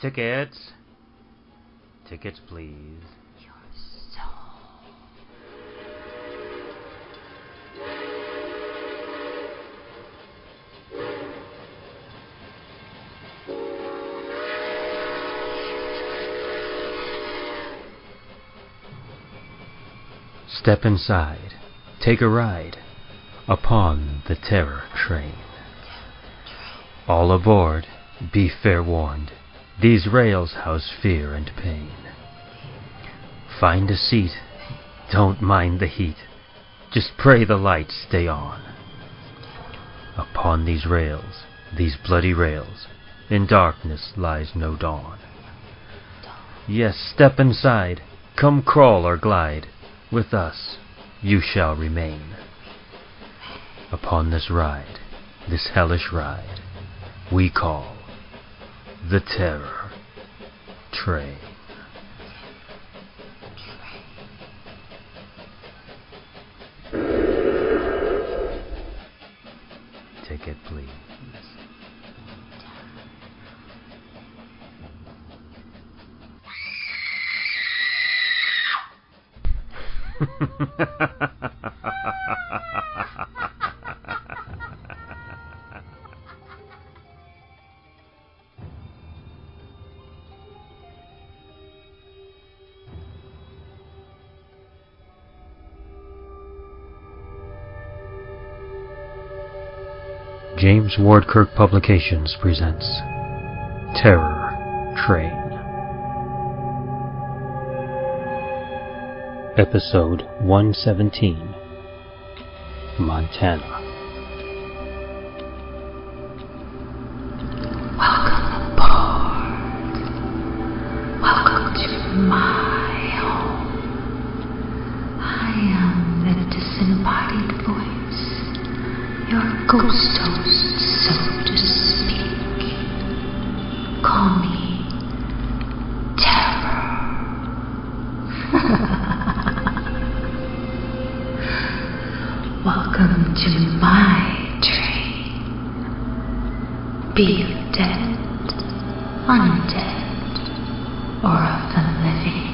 Tickets. Tickets, please. Your soul. Step inside. Take a ride upon the Terror Train. All aboard, be fair warned. These rails house fear and pain. Find a seat, don't mind the heat. Just pray the lights stay on. Upon these rails, these bloody rails, in darkness lies no dawn. Yes, step inside, come crawl or glide. With us you shall remain. Upon this ride, this hellish ride, we call the Terror Train. Ticket, please. James Ward Kirk Publications presents Terror Train. Episode 117, Montana. Welcome aboard. Welcome to my home. I am the disembodied voice, your ghost host, so to speak. Call me Terror. Welcome to my train. Be you dead, undead, or of the living.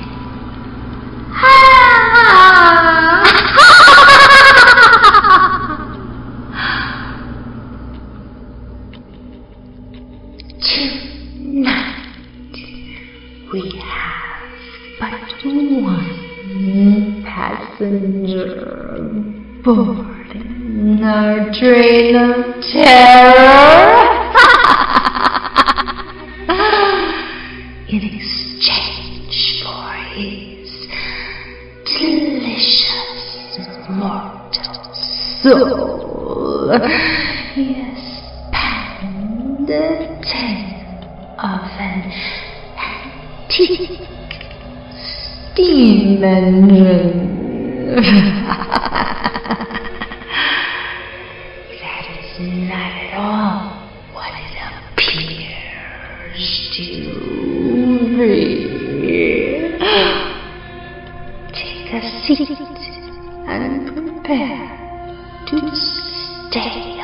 Tonight we have but one passenger boarding our train of terror. In exchange for his delicious mortal soul, he has penned the tale of an antique steam engine. That is not at all what it appears to be. Take a seat and prepare to stay a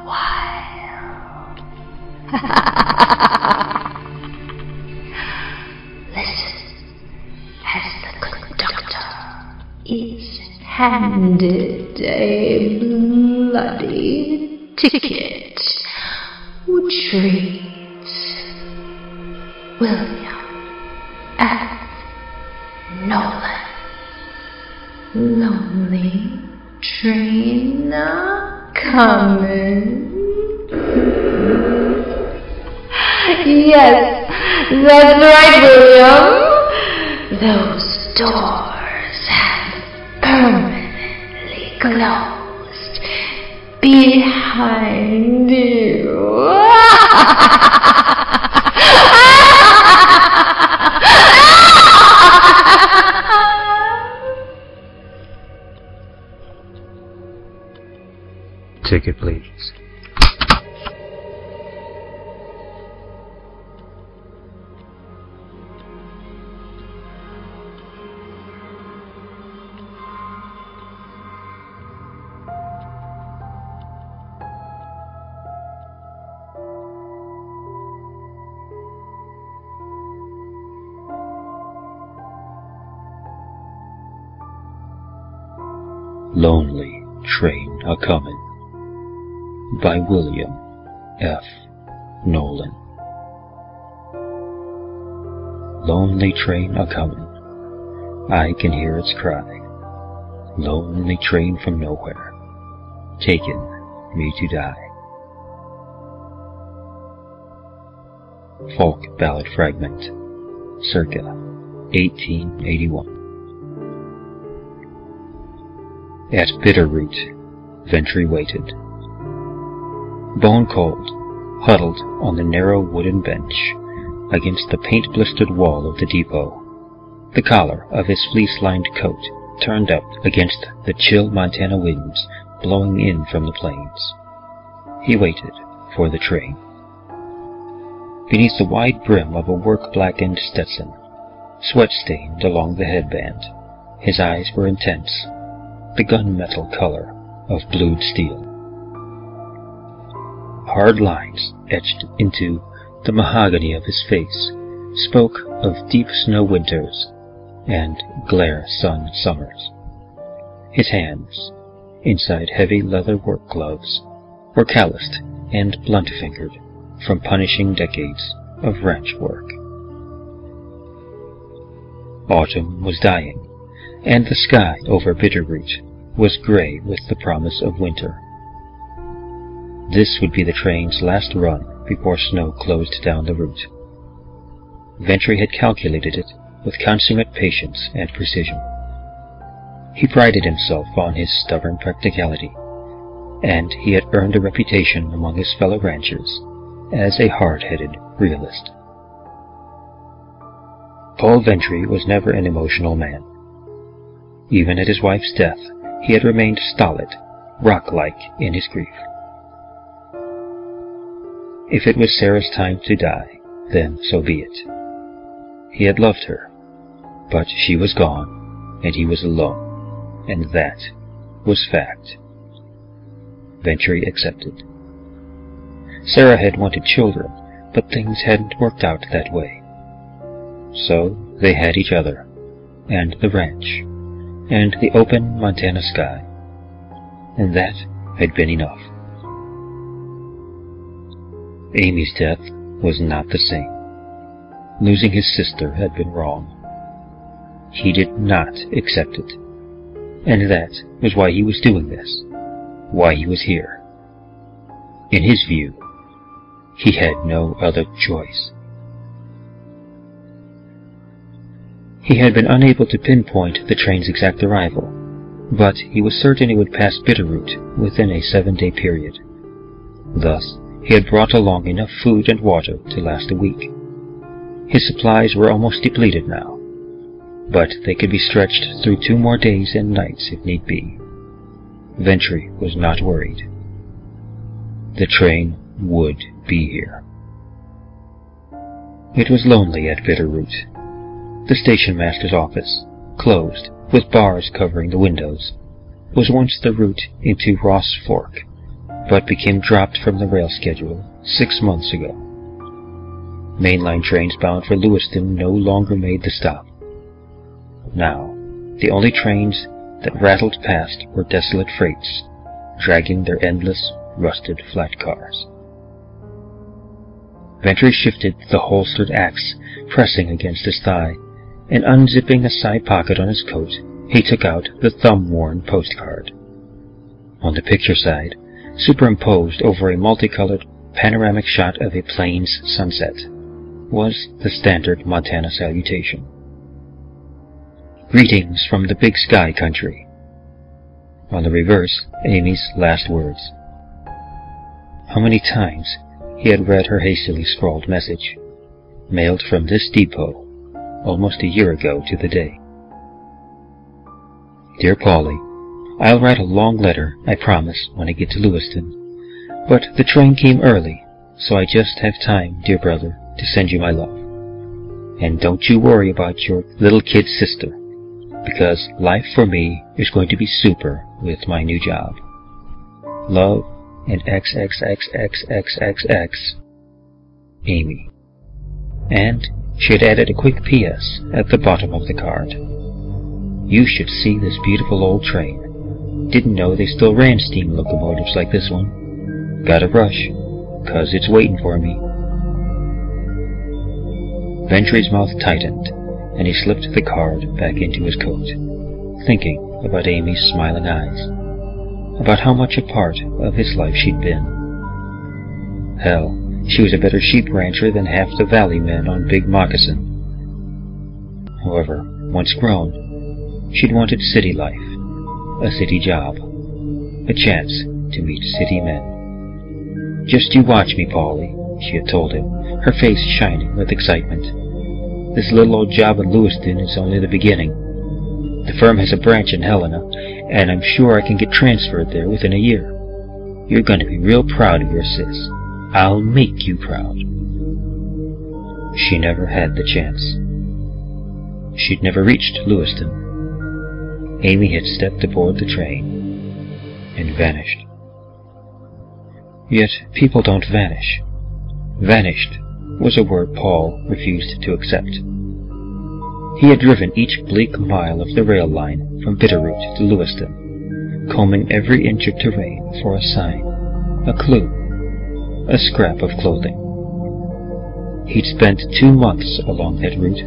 while. Listen as the conductor is handed a bloody ticket which reads William F. Nolan, Lonely Train A Comin. Yes, that's right, William. Those doors have permanently closed behind you. Ticket, please. Lonely Train A Comin by William F. Nolan. Lonely train a comin', I can hear its cry. Lonely train from nowhere, taking me to die. Folk ballad fragment, circa 1881. At Bitterroot, Ventry waited. Bone cold, huddled on the narrow wooden bench against the paint-blistered wall of the depot, the collar of his fleece-lined coat turned up against the chill Montana winds blowing in from the plains. He waited for the train. Beneath the wide brim of a work-blackened Stetson, sweat-stained along the headband, his eyes were intense, the gunmetal color of blued steel. Hard lines etched into the mahogany of his face spoke of deep snow winters and glare sun summers. His hands, inside heavy leather work gloves, were calloused and blunt-fingered from punishing decades of ranch work. Autumn was dying, and the sky over Bitterroot was gray with the promise of winter. This would be the train's last run before snow closed down the route. Ventry had calculated it with consummate patience and precision. He prided himself on his stubborn practicality, and he had earned a reputation among his fellow ranchers as a hard-headed realist. Paul Ventry was never an emotional man. Even at his wife's death, he had remained stolid, rock-like in his grief. If it was Sarah's time to die, then so be it. He had loved her, but she was gone, and he was alone, and that was fact. Ventry accepted. Sarah had wanted children, but things hadn't worked out that way. So they had each other, and the ranch, and the open Montana sky, and that had been enough. Amy's death was not the same. Losing his sister had been wrong. He did not accept it, and that was why he was doing this, why he was here. In his view, he had no other choice. He had been unable to pinpoint the train's exact arrival, but he was certain it would pass Bitterroot within a 7-day period. Thus, he had brought along enough food and water to last a week. His supplies were almost depleted now, but they could be stretched through 2 more days and nights if need be. Ventry was not worried. The train would be here. It was lonely at Bitterroot. The station master's office, closed, with bars covering the windows, was once the route into Ross Fork, but became dropped from the rail schedule 6 months ago. Mainline trains bound for Lewiston no longer made the stop. Now, the only trains that rattled past were desolate freights, dragging their endless, rusted flat cars. Ventry shifted the holstered axe pressing against his thigh, and unzipping a side pocket on his coat, he took out the thumb-worn postcard. On the picture side, superimposed over a multicolored panoramic shot of a plains sunset, was the standard Montana salutation. Greetings from the Big Sky Country. On the reverse, Amy's last words. How many times he had read her hastily scrawled message, mailed from this depot almost a year ago to the day. Dear Polly, I'll write a long letter, I promise, when I get to Lewiston, but the train came early, so I just have time, dear brother, to send you my love. And don't you worry about your little kid sister, because life for me is going to be super with my new job. Love and XXXXXXX, Amy. And she had added a quick P.S. at the bottom of the card. You should see this beautiful old train. Didn't know they still ran steam locomotives like this one. Gotta rush, 'cause it's waiting for me. Ventry's mouth tightened, and he slipped the card back into his coat, thinking about Amy's smiling eyes, about how much a part of his life she'd been. Hell, she was a better sheep rancher than half the valley men on Big Moccasin. However, once grown, she'd wanted city life, a city job, a chance to meet city men. "Just you watch me, Paulie," she had told him, her face shining with excitement. "This little old job in Lewiston is only the beginning. The firm has a branch in Helena, and I'm sure I can get transferred there within a year. You're going to be real proud of your sis. I'll make you proud." She never had the chance. She'd never reached Lewiston. Amy had stepped aboard the train and vanished. Yet people don't vanish. Vanished was a word Paul refused to accept. He had driven each bleak mile of the rail line from Bitterroot to Lewiston, combing every inch of terrain for a sign, a clue, a scrap of clothing. He'd spent 2 months along that route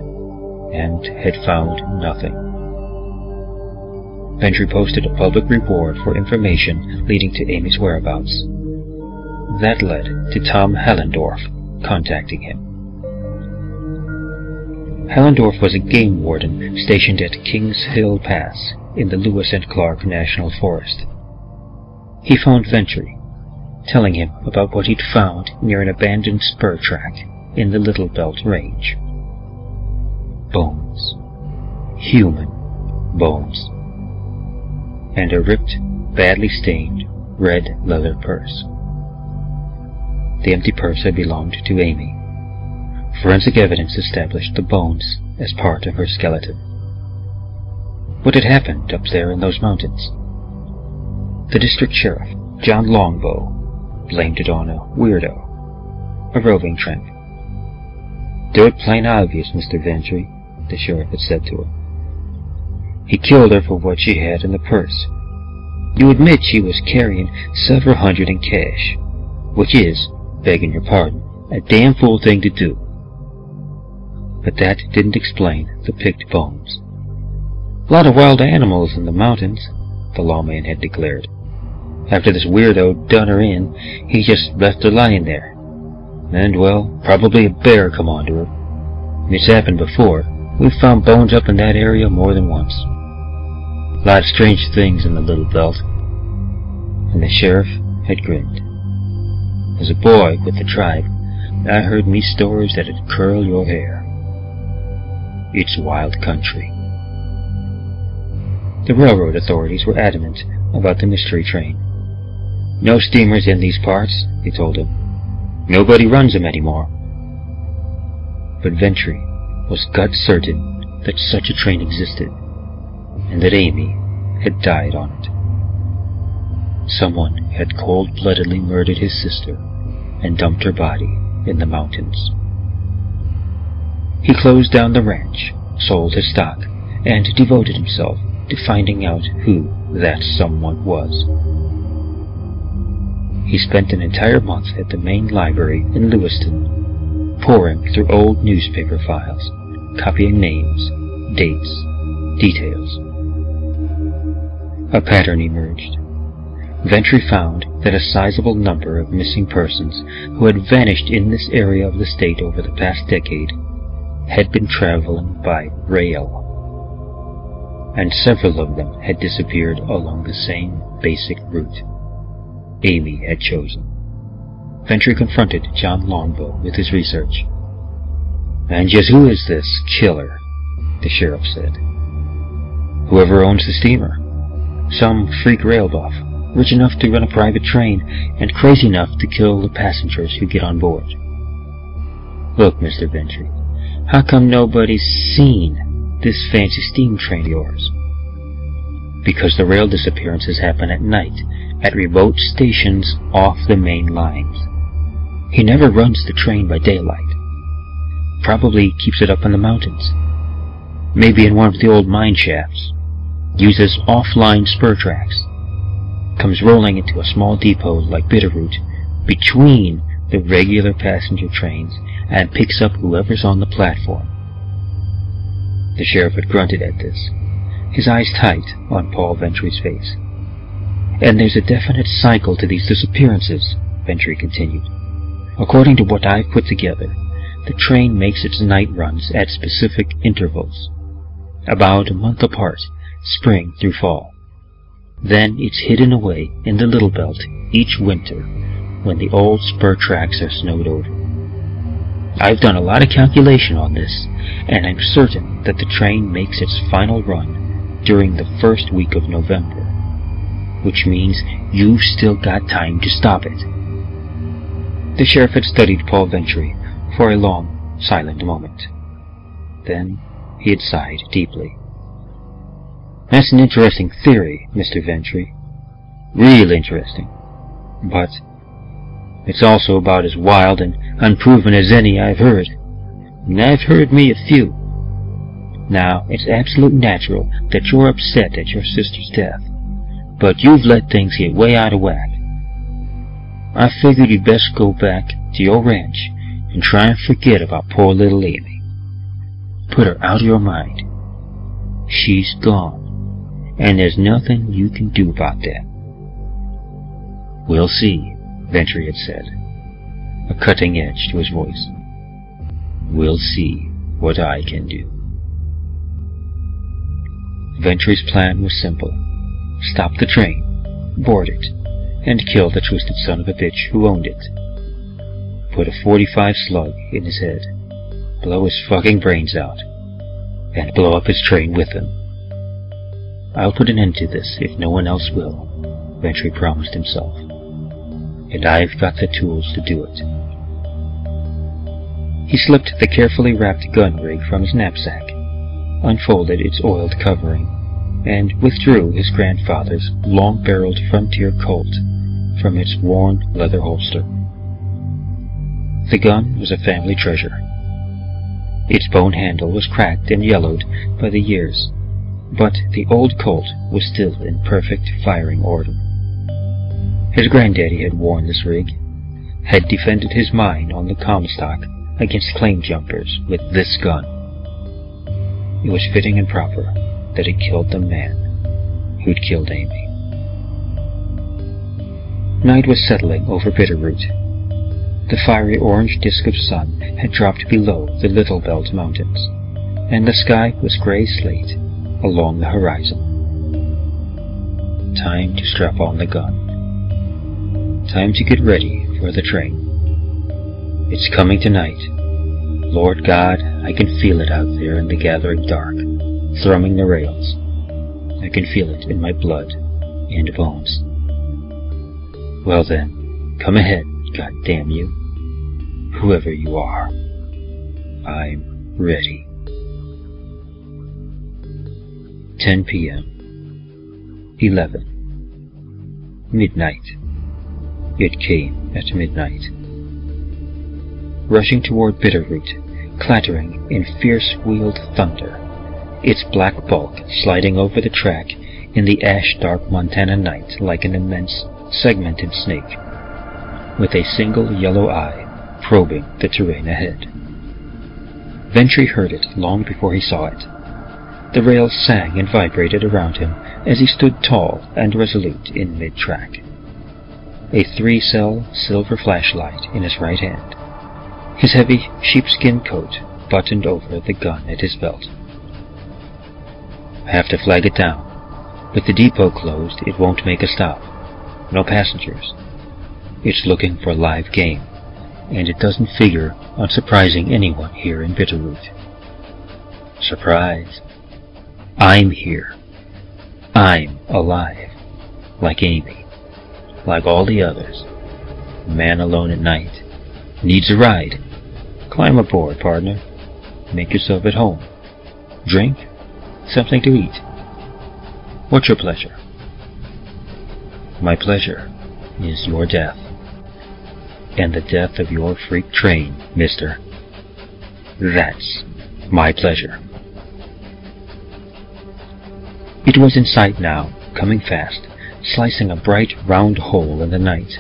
and had found nothing. Ventry posted a public reward for information leading to Amy's whereabouts. That led to Tom Hellendorf contacting him. Hellendorf was a game warden stationed at Kings Hill Pass in the Lewis and Clark National Forest. He phoned Ventry, telling him about what he'd found near an abandoned spur track in the Little Belt Range. Bones. Human bones. And a ripped, badly stained, red leather purse. The empty purse had belonged to Amy. Forensic evidence established the bones as part of her skeleton. What had happened up there in those mountains? The district sheriff, John Longbow, blamed it on a weirdo, a roving tramp. "Do it plain obvious, Mr. Ventry," the sheriff had said to her. "He killed her for what she had in the purse. You admit she was carrying several hundred in cash, which is, begging your pardon, a damn fool thing to do." But that didn't explain the picked bones. "A lot of wild animals in the mountains," the lawman had declared. "After this weirdo done her in, he just left her lying there. And, well, probably a bear come onto her. It's happened before. We've found bones up in that area more than once. A lot of strange things in the Little Belt." And the sheriff had grinned. "As a boy with the tribe, I heard me stories that'd curl your hair. It's wild country." The railroad authorities were adamant about the mystery train. "No steamers in these parts," they told him. "Nobody runs them anymore." But Ventry was gut certain that such a train existed, and that Amy had died on it. Someone had cold-bloodedly murdered his sister and dumped her body in the mountains. He closed down the ranch, sold his stock, and devoted himself to finding out who that someone was. He spent an entire month at the main library in Lewiston, poring through old newspaper files, copying names, dates, details. A pattern emerged. Ventry found that a sizable number of missing persons who had vanished in this area of the state over the past decade had been traveling by rail, and several of them had disappeared along the same basic route Amy had chosen. Ventry confronted John Longbow with his research. "And just who is this killer?" the sheriff said. "Whoever owns the steamer. Some freak rail buff, rich enough to run a private train, and crazy enough to kill the passengers who get on board. Look, Mr. Ventry, how come nobody's seen this fancy steam train of yours?" "Because the rail disappearances happen at night, at remote stations off the main lines. He never runs the train by daylight. Probably keeps it up in the mountains. Maybe in one of the old mine shafts. Uses offline spur tracks. comes rolling into a small depot like Bitterroot between the regular passenger trains and picks up whoever's on the platform. The sheriff had grunted at this, his eyes tight on Paul Ventry's face. And there's a definite cycle to these disappearances, Ventry continued. According to what I've put together, the train makes its night runs at specific intervals, about a month apart, spring through fall. Then it's hidden away in the Little Belt each winter when the old spur tracks are snowed over. I've done a lot of calculation on this, and I'm certain that the train makes its final run during the first week of November, which means you've still got time to stop it. The sheriff had studied Paul Ventry for a long, silent moment. Then he had sighed deeply. That's an interesting theory, Mr. Ventry. Real interesting. But it's also about as wild and unproven as any I've heard. And I've heard me a few. Now, it's absolutely natural that you're upset at your sister's death, but you've let things get way out of whack. I figured you'd best go back to your ranch and try and forget about poor little Amy. Put her out of your mind. She's gone, and there's nothing you can do about that. We'll see, Ventry had said, a cutting edge to his voice. We'll see what I can do. Ventry's plan was simple. Stop the train, board it, and kill the twisted son of a bitch who owned it. Put a .45 slug in his head, blow his fucking brains out, and blow up his train with him. I'll put an end to this if no one else will, Ventry promised himself. And I've got the tools to do it. He slipped the carefully wrapped gun rig from his knapsack, unfolded its oiled covering, and withdrew his grandfather's long-barreled Frontier Colt from its worn leather holster. The gun was a family treasure. Its bone handle was cracked and yellowed by the years, but the old Colt was still in perfect firing order. His granddaddy had worn this rig, had defended his mine on the Comstock against claim jumpers with this gun. It was fitting and proper that it killed the man who'd killed Amy. Night was settling over Bitterroot. The fiery orange disk of sun had dropped below the Little Belt Mountains, and the sky was gray slate along the horizon. Time to strap on the gun. Time to get ready for the train. It's coming tonight. Lord God, I can feel it out there in the gathering dark, thrumming the rails. I can feel it in my blood and bones. Well then, come ahead, God damn you. Whoever you are, I'm ready. 10 p.m. 11. Midnight. It came at midnight. Rushing toward Bitterroot, clattering in fierce-wheeled thunder, its black bulk sliding over the track in the ash-dark Montana night like an immense, segmented snake, with a single yellow eye probing the terrain ahead. Ventry heard it long before he saw it. The rails sang and vibrated around him as he stood tall and resolute in mid-track, a 3-cell silver flashlight in his right hand, his heavy sheepskin coat buttoned over the gun at his belt. I have to flag it down. With the depot closed, it won't make a stop. No passengers. It's looking for live game, and it doesn't figure on surprising anyone here in Bitterroot. Surprise. I'm here. I'm alive. Like Amy. Like all the others. Man alone at night. Needs a ride. Climb aboard, partner. Make yourself at home. Drink. Something to eat. What's your pleasure? My pleasure is your death. And the death of your freak train, mister. That's my pleasure. It was in sight now, coming fast, slicing a bright round hole in the night,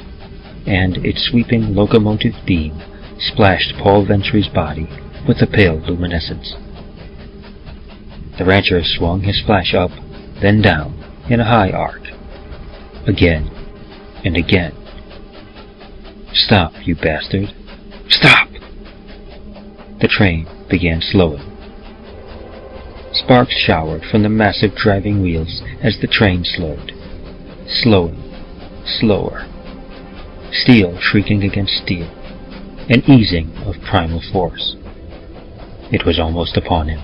and its sweeping locomotive beam splashed Paul Ventry's body with a pale luminescence. The rancher swung his flash up, then down, in a high arc. Again and again. "Stop, you bastard! Stop!" The train began slowing. Sparks showered from the massive driving wheels as the train slowed, slowing, slower. Steel shrieking against steel, an easing of primal force. It was almost upon him.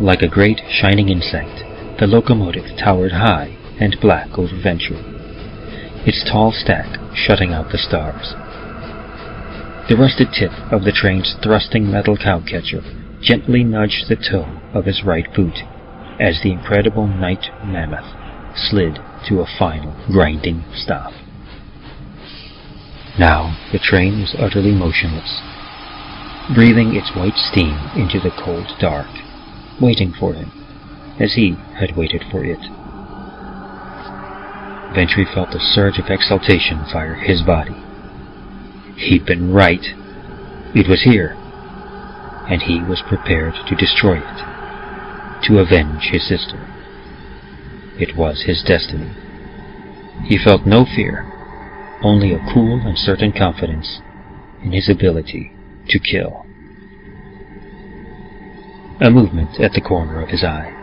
Like a great shining insect, the locomotive towered high and black over Ventry, its tall stack shutting out the stars. The rusted tip of the train's thrusting metal cowcatcher gently nudged the toe of his right boot as the incredible night mammoth slid to a final grinding stop. Now the train was utterly motionless, breathing its white steam into the cold dark, waiting for him, as he had waited for it. Ventry felt a surge of exultation fire his body. He'd been right. It was here, and he was prepared to destroy it, to avenge his sister. It was his destiny. He felt no fear, only a cool and certain confidence in his ability to kill. A movement at the corner of his eye.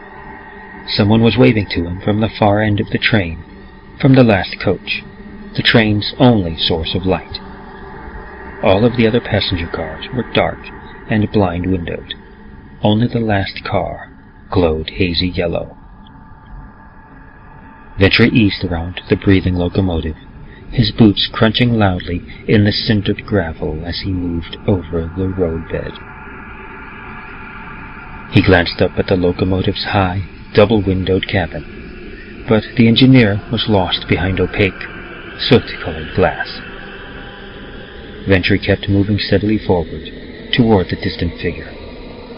Someone was waving to him from the far end of the train, from the last coach, the train's only source of light. All of the other passenger cars were dark and blind-windowed. Only the last car glowed hazy yellow. Ventry eased around the breathing locomotive, his boots crunching loudly in the cindered gravel as he moved over the roadbed. He glanced up at the locomotive's high, double-windowed cabin, but the engineer was lost behind opaque, soot-colored glass. Ventry kept moving steadily forward, toward the distant figure,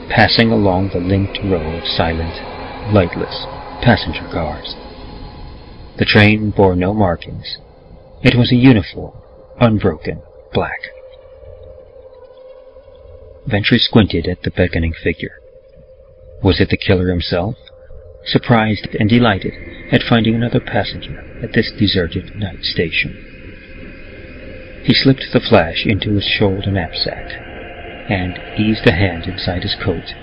passing along the linked row of silent, lightless passenger cars. The train bore no markings. It was a uniform, unbroken black. Ventry squinted at the beckoning figure. Was it the killer himself, surprised and delighted at finding another passenger at this deserted night station? He slipped the flash into his shoulder knapsack and eased a hand inside his coat,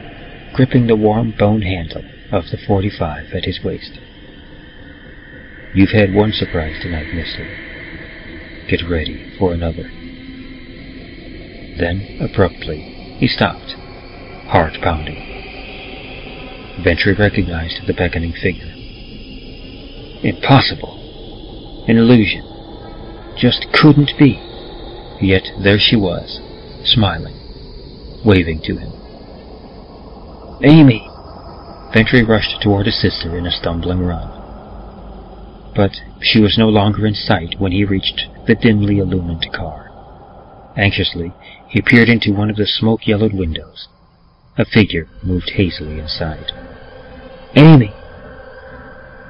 gripping the warm bone handle of the .45 at his waist. "You've had one surprise tonight, mister. Get ready for another." Then, abruptly, he stopped, heart pounding. Ventry recognized the beckoning figure. Impossible! An illusion. Just couldn't be. Yet there she was, smiling, waving to him. "Amy!" Ventry rushed toward his sister in a stumbling run. But she was no longer in sight when he reached the dimly illumined car. Anxiously, he peered into one of the smoke-yellowed windows. A figure moved hazily inside. "Amy!"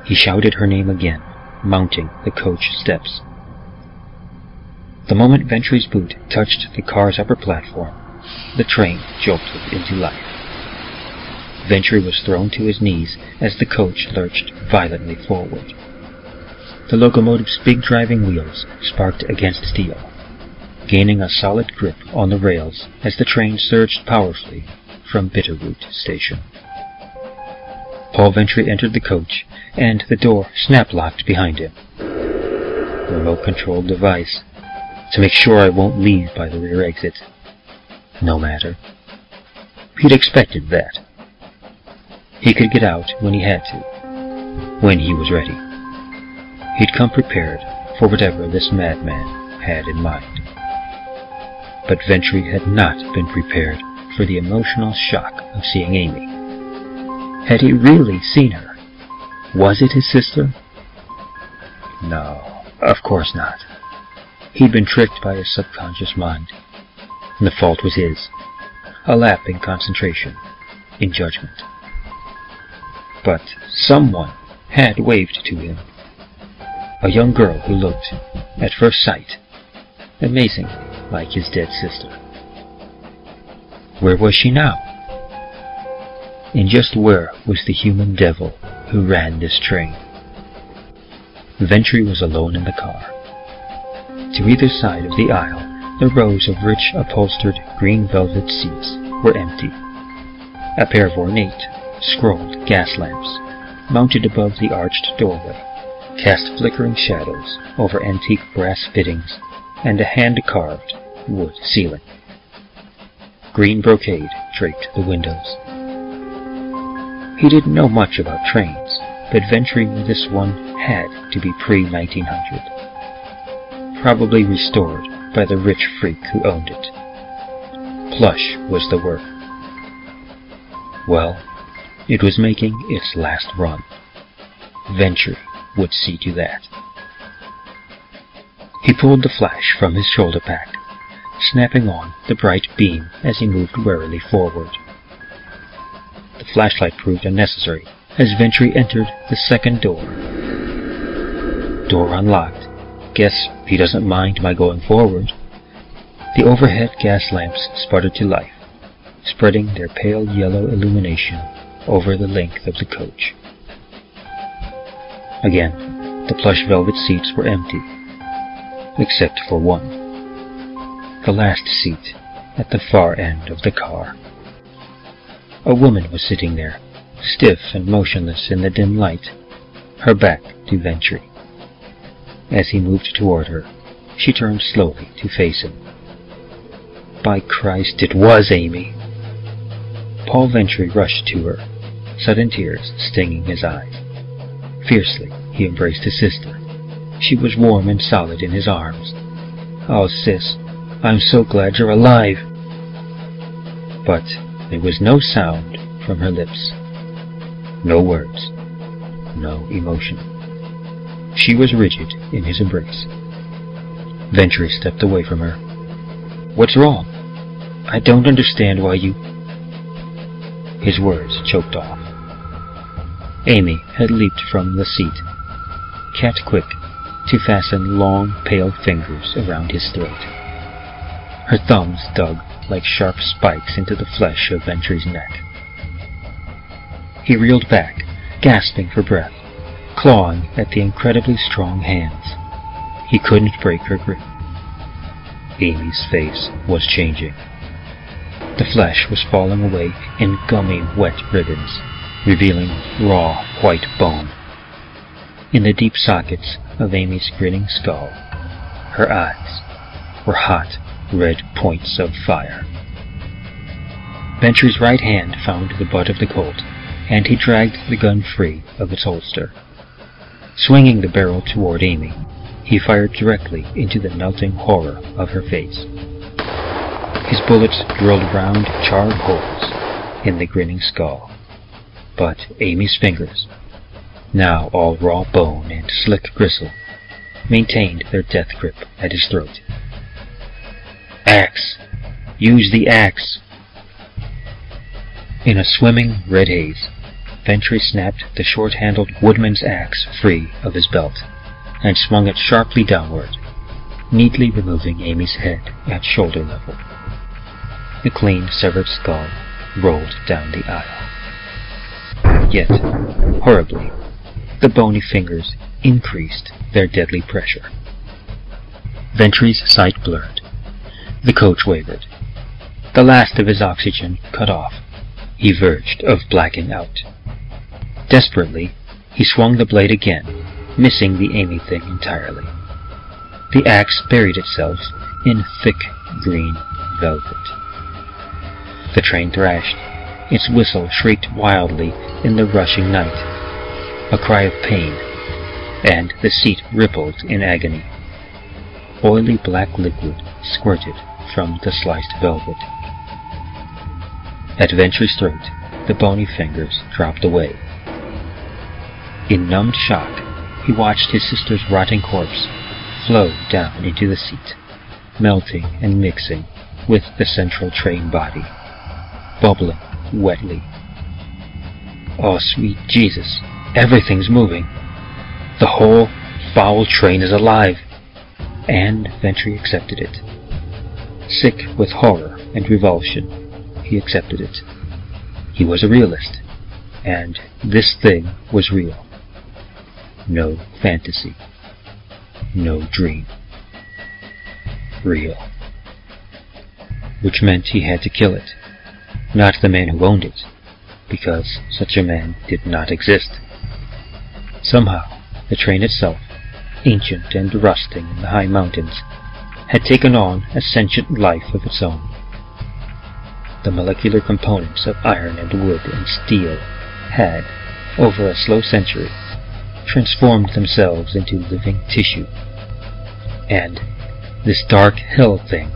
He shouted her name again, mounting the coach steps. The moment Ventry's boot touched the car's upper platform, the train jolted into life. Ventry was thrown to his knees as the coach lurched violently forward. The locomotive's big driving wheels sparked against steel, gaining a solid grip on the rails as the train surged powerfully from Bitterroot Station. Paul Ventry entered the coach, and the door snap-locked behind him. Remote-controlled device, to make sure I won't leave by the rear exit. No matter. He'd expected that. He could get out when he had to, when he was ready. He'd come prepared for whatever this madman had in mind. But Ventry had not been prepared for the emotional shock of seeing Amy. Had he really seen her? Was it his sister? No, of course not. He'd been tricked by his subconscious mind, and the fault was his. A lapse in concentration, in judgment. But someone had waved to him. A young girl who looked, at first sight, amazing like his dead sister. Where was she now? And just where was the human devil who ran this train? Ventry was alone in the car. To either side of the aisle, the rows of rich upholstered green velvet seats were empty. A pair of ornate, scrolled gas lamps, mounted above the arched doorway, cast flickering shadows over antique brass fittings and a hand-carved wood ceiling. Green brocade draped the windows. He didn't know much about trains, but Ventry knew this one had to be pre-1900. Probably restored by the rich freak who owned it. Plush was the word. Well, it was making its last run. Ventry would see to that. He pulled the flash from his shoulder pack, snapping on the bright beam as he moved warily forward. The flashlight proved unnecessary as Ventry entered the second door. Door unlocked. Guess he doesn't mind my going forward. The overhead gas lamps sputtered to life, spreading their pale yellow illumination over the length of the coach. Again, the plush velvet seats were empty, except for one. The last seat at the far end of the car. A woman was sitting there, stiff and motionless in the dim light, her back to Ventry. As he moved toward her, she turned slowly to face him. By Christ, it was Amy! Paul Ventry rushed to her, sudden tears stinging his eyes. Fiercely, he embraced his sister. She was warm and solid in his arms. "Oh, sis, I'm so glad you're alive!" But there was no sound from her lips. No words. No emotion. She was rigid in his embrace. Ventry stepped away from her. "What's wrong? I don't understand why you—" His words choked off. Amy had leaped from the seat, cat-quick, to fasten long, pale fingers around his throat. Her thumbs dug like sharp spikes into the flesh of Ventry's neck. He reeled back, gasping for breath, clawing at the incredibly strong hands. He couldn't break her grip. Amy's face was changing. The flesh was falling away in gummy, wet ribbons, revealing raw, white bone. In the deep sockets of Amy's grinning skull, her eyes were hot, red points of fire. Ventry's right hand found the butt of the Colt, and he dragged the gun free of its holster. Swinging the barrel toward Amy, he fired directly into the melting horror of her face. His bullets drilled round, charred holes in the grinning skull. But Amy's fingers, now all raw bone and slick gristle, maintained their death grip at his throat. "Axe! Use the axe!" In a swimming red haze, Ventry snapped the short-handled woodman's axe free of his belt and swung it sharply downward, neatly removing Amy's head at shoulder level. The clean, severed skull rolled down the aisle. Yet, horribly, the bony fingers increased their deadly pressure. Ventry's sight blurred. The coach wavered. The last of his oxygen cut off. He verged of blacking out. Desperately, he swung the blade again, missing the Amy thing entirely. The axe buried itself in thick green velvet. The train thrashed. Its whistle shrieked wildly in the rushing night, a cry of pain, and the seat rippled in agony. Oily black liquid squirted from the sliced velvet. At Ventry's throat, the bony fingers dropped away. In numbed shock, he watched his sister's rotting corpse flow down into the seat, melting and mixing with the central train body, bubbling wetly. "Oh, sweet Jesus, Everything's moving. The whole foul train is alive. And Ventry accepted it. Sick with horror and revulsion, he accepted it. He was a realist, and this thing was real. No fantasy. No dream. Real. Which meant he had to kill it. Not the man who owned it, because such a man did not exist. Somehow, the train itself, ancient and rusting in the high mountains, had taken on a sentient life of its own. The molecular components of iron and wood and steel had, over a slow century, transformed themselves into living tissue. And this dark hell thing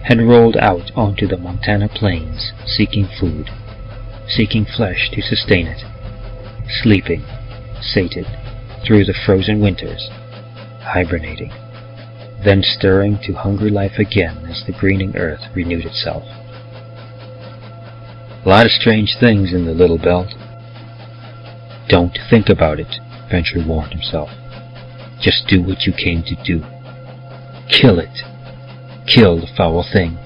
had rolled out onto the Montana plains, seeking food, seeking flesh to sustain it, sleeping, sated, through the frozen winters, hibernating, then stirring to hungry life again as the greening earth renewed itself. A lot of strange things in the little belt. Don't think about it, Ventry warned himself. Just do what you came to do. Kill it. Kill the foul thing.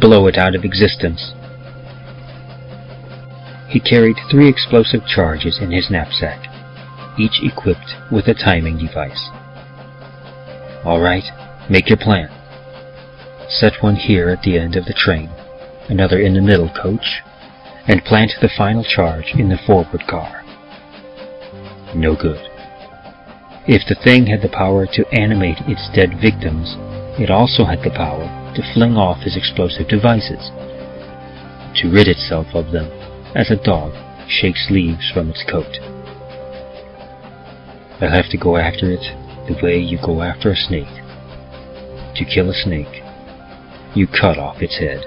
Blow it out of existence. He carried 3 explosive charges in his knapsack, each equipped with a timing device. All right, make your plan. Set one here at the end of the train, another in the middle coach, and plant the final charge in the forward car. No good. If the thing had the power to animate its dead victims, it also had the power to fling off his explosive devices, to rid itself of them as a dog shakes leaves from its coat. I'll have to go after it the way you go after a snake. To kill a snake, you cut off its head.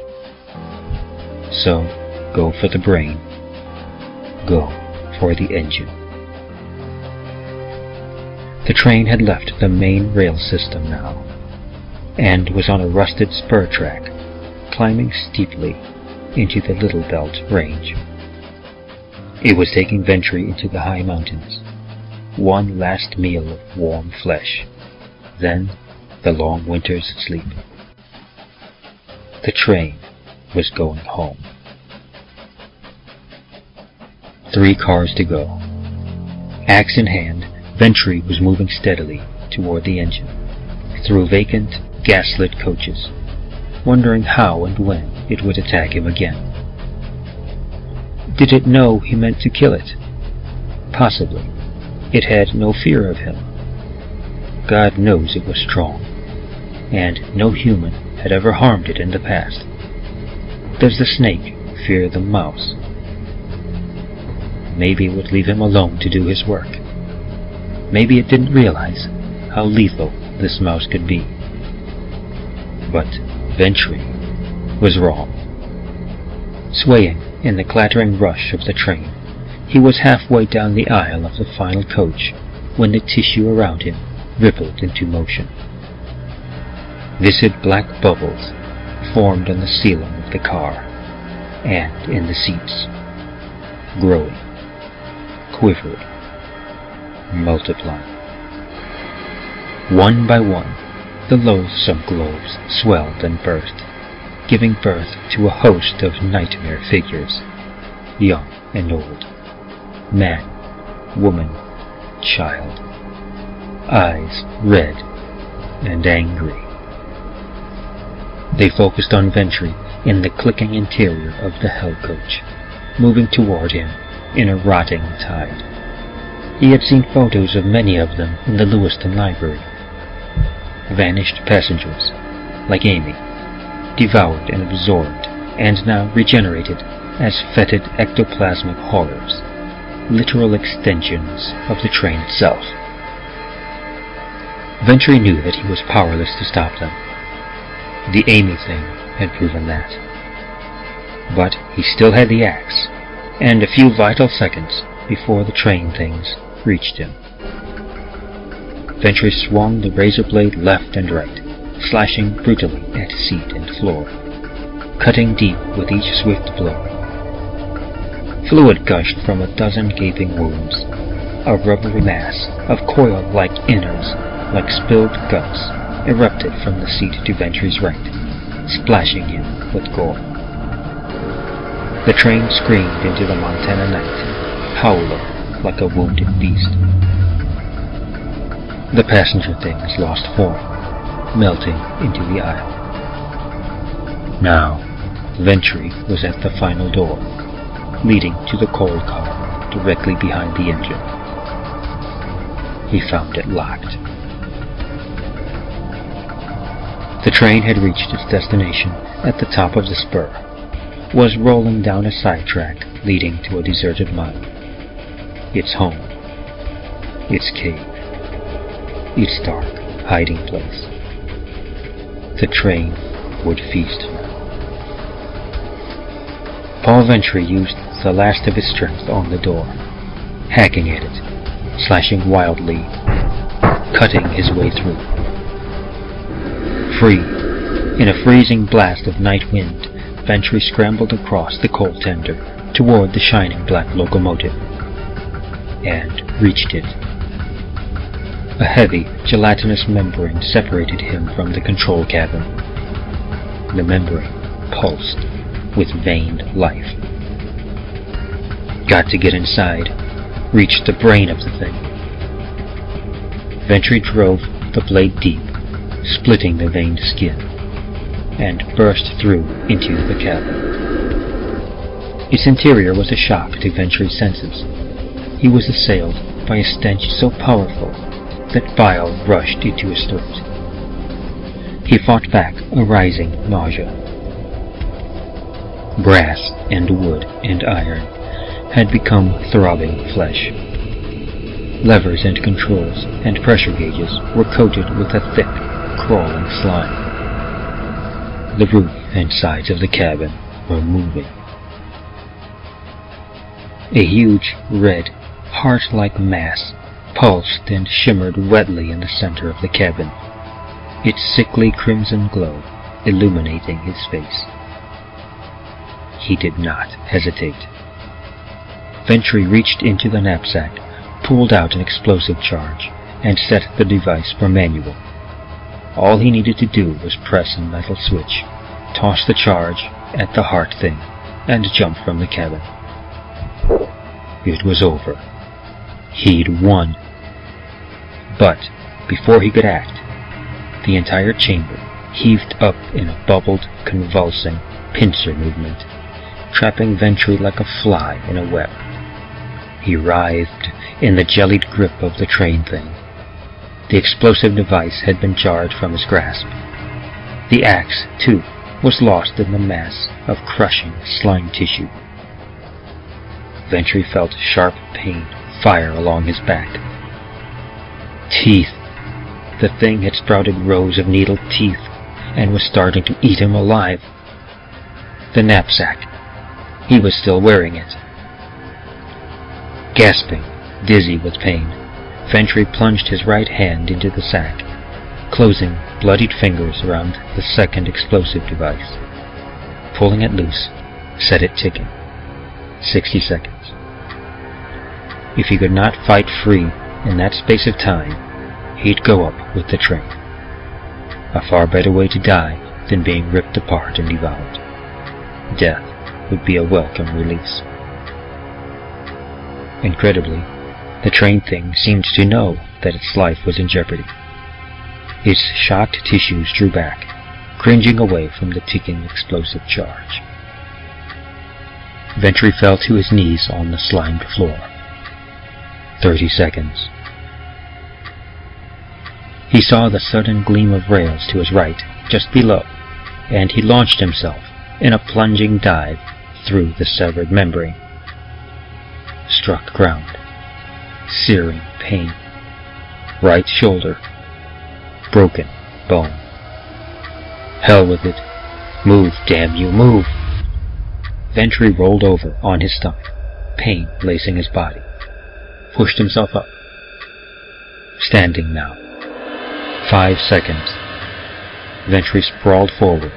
So, go for the brain. Go for the engine. The train had left the main rail system now, and was on a rusted spur track, climbing steeply into the Little Belt range. It was taking Ventry into the high mountains. One last meal of warm flesh, then the long winter's sleep. The train was going home. 3 cars to go. Axe in hand, Ventry was moving steadily toward the engine, through vacant, gaslit coaches, wondering how and when it would attack him again. Did it know he meant to kill it? Possibly. It had no fear of him. God knows it was strong, and no human had ever harmed it in the past. Does the snake fear the mouse? Maybe it would leave him alone to do his work. Maybe it didn't realize how lethal this mouse could be. But Ventry was wrong. Swaying in the clattering rush of the train, he was halfway down the aisle of the final coach when the tissue around him rippled into motion. Viscid black bubbles formed on the ceiling of the car and in the seats, growing, quivered, multiplying. One by one, the loathsome globes swelled and burst, giving birth to a host of nightmare figures, young and old, man, woman, child, eyes red and angry. They focused on Ventry in the clicking interior of the hell coach, moving toward him in a rotting tide. He had seen photos of many of them in the Lewiston Library. Vanished passengers, like Amy, devoured and absorbed, and now regenerated as fetid ectoplasmic horrors, literal extensions of the train itself. Ventry knew that he was powerless to stop them. The Amy thing had proven that. But he still had the axe, and a few vital seconds before the train things reached him. Ventry swung the razor blade left and right, slashing brutally at seat and floor, cutting deep with each swift blow. Fluid gushed from a dozen gaping wounds, a rubbery mass of coil-like innards, like spilled guts, erupted from the seat to Ventry's right, splashing him with gore. The train screamed into the Montana night, howling like a wounded beast. The passenger things lost form, melting into the aisle. Now, Ventry was at the final door, leading to the coal car directly behind the engine. He found it locked. The train had reached its destination at the top of the spur, was rolling down a side track leading to a deserted mine. Its home, its cave, its dark hiding place. The train would feast now. Paul Ventry used the last of his strength on the door, hacking at it, slashing wildly, cutting his way through. Free, in a freezing blast of night wind, Ventry scrambled across the coal tender toward the shining black locomotive, and reached it. A heavy, gelatinous membrane separated him from the control cabin. The membrane pulsed with veined life. Got to get inside, reach the brain of the thing. Ventry drove the blade deep, splitting the veined skin, and burst through into the cabin. Its interior was a shock to Ventry's senses. He was assailed by a stench so powerful that bile rushed into his throat. He fought back a rising nausea. Brass and wood and iron had become throbbing flesh. Levers and controls and pressure gauges were coated with a thick, crawling slime. The roof and sides of the cabin were moving. A huge, red, heart-like mass pulsed and shimmered wetly in the center of the cabin, its sickly crimson glow illuminating his face. He did not hesitate. Ventry reached into the knapsack, pulled out an explosive charge, and set the device for manual. All he needed to do was press a metal switch, toss the charge at the heart thing, and jump from the cabin. It was over. He'd won. But before he could act, the entire chamber heaved up in a bubbled, convulsing pincer movement, trapping Ventry like a fly in a web. He writhed in the jellied grip of the train thing. The explosive device had been jarred from his grasp. The axe, too, was lost in the mass of crushing slime tissue. Ventry felt sharp pain fire along his back. Teeth! The thing had sprouted rows of needled teeth and was starting to eat him alive. The knapsack. He was still wearing it. Gasping, dizzy with pain, Ventry plunged his right hand into the sack, closing bloodied fingers around the second explosive device. Pulling it loose, set it ticking. 60 seconds. If he could not fight free in that space of time, he'd go up with the train. A far better way to die than being ripped apart and devoured. Death would be a welcome release. Incredibly, the train thing seemed to know that its life was in jeopardy. Its shocked tissues drew back, cringing away from the ticking explosive charge. Ventry fell to his knees on the slimed floor. 30 seconds. He saw the sudden gleam of rails to his right, just below, and he launched himself in a plunging dive through the severed membrane. Struck ground. Searing pain. Right shoulder. Broken bone. Hell with it. Move, damn you, move! Ventry rolled over on his stomach, pain lacing his body. Pushed himself up. Standing now. 5 seconds. Ventry sprawled forward.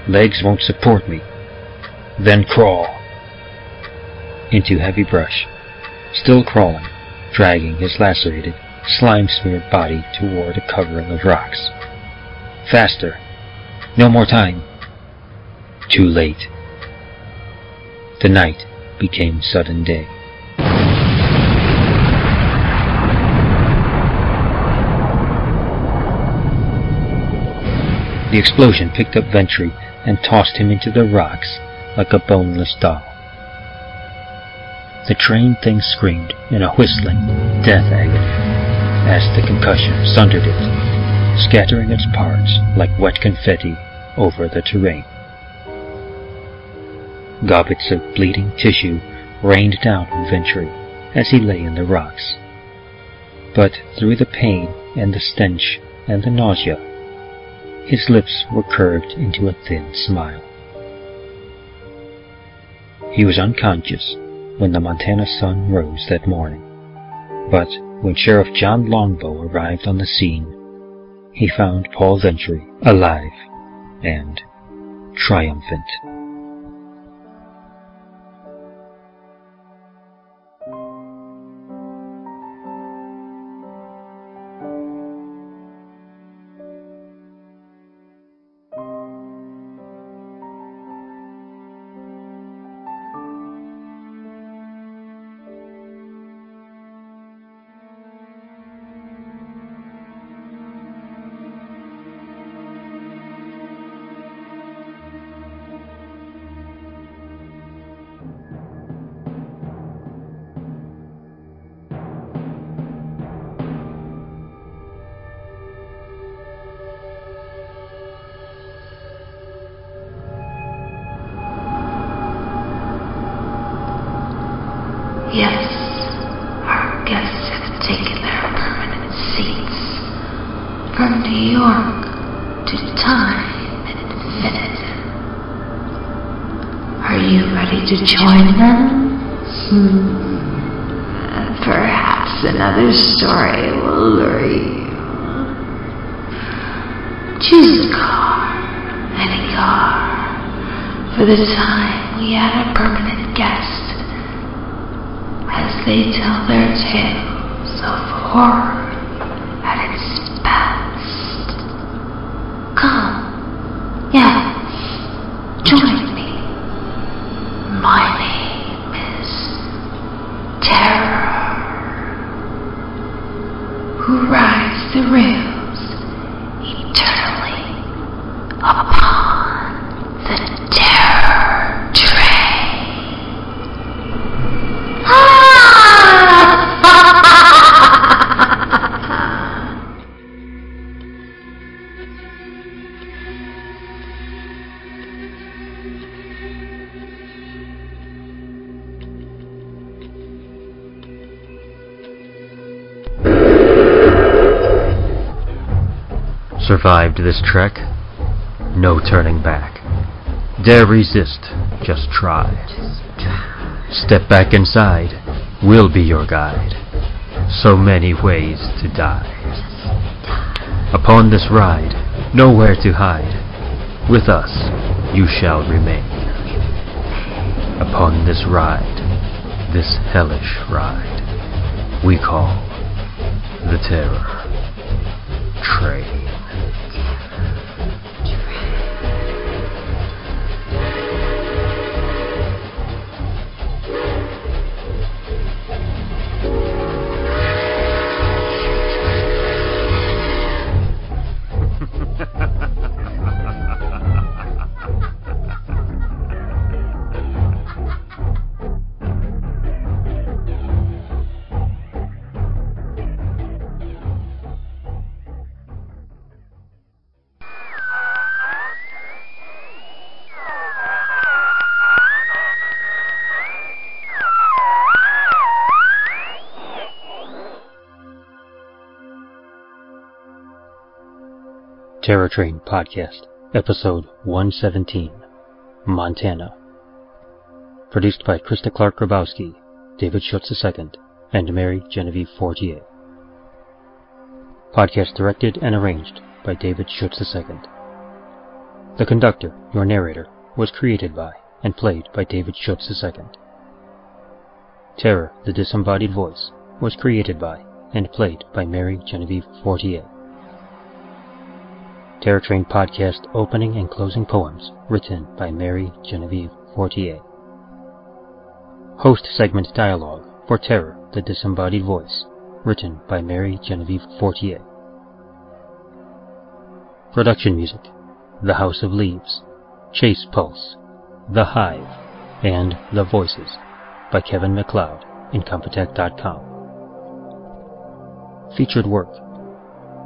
Legs won't support me. Then crawl. Into heavy brush. Still crawling. dragging his lacerated, slime-smeared body toward a covering of rocks. Faster! No more time! Too late. The night became sudden day. The explosion picked up Ventry and tossed him into the rocks like a boneless doll. The train thing screamed in a whistling death agony as the concussion sundered it, scattering its parts like wet confetti over the terrain. Gobbets of bleeding tissue rained down on Ventry as he lay in the rocks. But through the pain and the stench and the nausea, his lips were curved into a thin smile. He was unconscious when the Montana sun rose that morning, but when Sheriff John Longbow arrived on the scene, he found Paul Ventry alive and triumphant. Yes, our guests have taken their permanent seats. From New York to time infinite. Are you ready to join them? Perhaps another story will lure you. Choose a car, any car, for the time we had a permanent guest. As they tell their tales of horror at its best. Come, yes, join me. My name is Terror, who rides the rails eternally upon the Terror Train. Survived this trek? No turning back. Dare resist, just try. Step back inside, we'll be your guide. So many ways to die. Upon this ride, nowhere to hide. With us, you shall remain. Upon this ride, this hellish ride, we call the Terror Train. Terror Train Podcast, Episode 117, Montana. Produced by Krista Clark Grabowski, David Schutz II, and Mary Genevieve Fortier. Podcast directed and arranged by David Schutz II. The conductor, your narrator, was created by and played by David Schutz II. Terror, the disembodied voice, was created by and played by Mary Genevieve Fortier. Terror Train podcast opening and closing poems written by Mary Genevieve Fortier. Host segment dialogue for Terror, the Disembodied Voice, written by Mary Genevieve Fortier. Production music: The House of Leaves, Chase Pulse, The Hive, and The Voices by Kevin MacLeod, Incompetech.com. Featured work: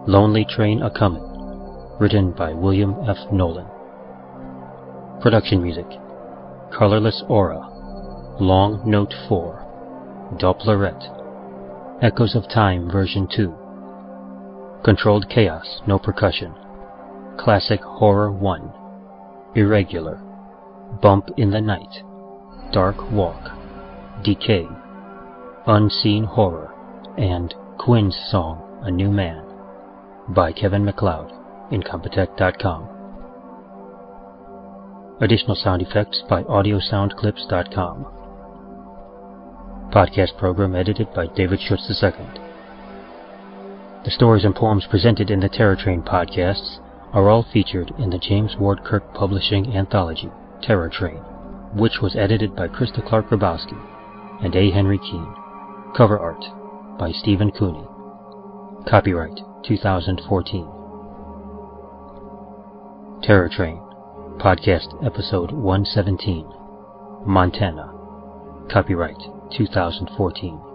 Lonely Train A Comin, written by William F. Nolan. Production music: Colorless Aura, Long Note 4, Dopplerette, Echoes of Time version 2, Controlled Chaos, no percussion, Classic Horror 1, Irregular, Bump in the Night, Dark Walk, Decay, Unseen Horror, and Quinn's song, A New Man, by Kevin MacLeod, Incompetech.com. Additional sound effects by audiosoundclips.com. Podcast program edited by David Schutz II. The stories and poems presented in the Terror Train podcasts are all featured in the James Ward Kirk Publishing Anthology, Terror Train, which was edited by Krista Clark-Grabowski and A. Henry Keene. Cover art by Stephen Cooney. Copyright 2014. Terror Train, Podcast Episode 117, Montana. Copyright 2014.